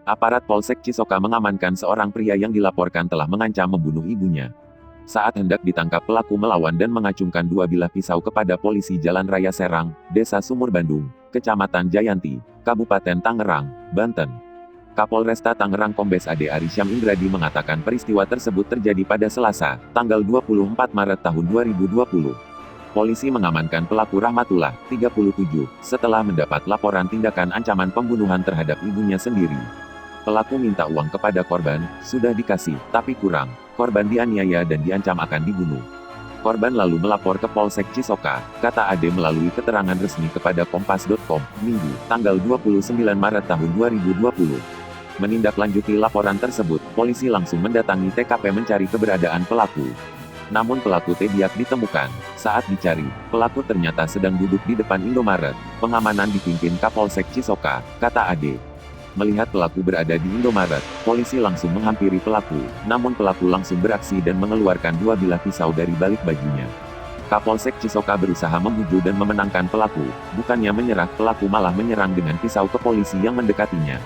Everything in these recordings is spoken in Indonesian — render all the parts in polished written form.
Aparat Polsek Cisoka mengamankan seorang pria yang dilaporkan telah mengancam membunuh ibunya. Saat hendak ditangkap, pelaku melawan dan mengacungkan dua bilah pisau kepada polisi Jalan Raya Serang, Desa Sumur Bandung, Kecamatan Jayanti, Kabupaten Tangerang, Banten. Kapolresta Tangerang Kombes Ade Arysyam Indradi mengatakan peristiwa tersebut terjadi pada Selasa, tanggal 24 Maret tahun 2020. Polisi mengamankan pelaku Rahmatullah, 37, setelah mendapat laporan tindakan ancaman pembunuhan terhadap ibunya sendiri. Pelaku minta uang kepada korban, sudah dikasih, tapi kurang. Korban dianiaya dan diancam akan dibunuh. Korban lalu melapor ke Polsek Cisoka, kata Ade melalui keterangan resmi kepada Kompas.com, Minggu, tanggal 29 Maret tahun 2020. Menindaklanjuti laporan tersebut, polisi langsung mendatangi TKP mencari keberadaan pelaku. Namun pelaku tidak ditemukan. Saat dicari, pelaku ternyata sedang duduk di depan Indomaret. Pengamanan dipimpin Kapolsek Cisoka, kata Ade. Melihat pelaku berada di Indomaret, polisi langsung menghampiri pelaku, namun pelaku langsung beraksi dan mengeluarkan dua bilah pisau dari balik bajunya. Kapolsek Cisoka berusaha membujuk dan memenangkan pelaku, bukannya menyerah, pelaku malah menyerang dengan pisau ke polisi yang mendekatinya.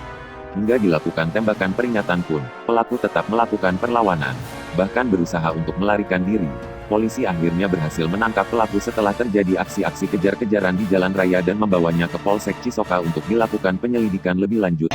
Hingga dilakukan tembakan peringatan pun, pelaku tetap melakukan perlawanan, bahkan berusaha untuk melarikan diri. Polisi akhirnya berhasil menangkap pelaku setelah terjadi aksi-aksi kejar-kejaran di jalan raya dan membawanya ke Polsek Cisoka untuk dilakukan penyelidikan lebih lanjut.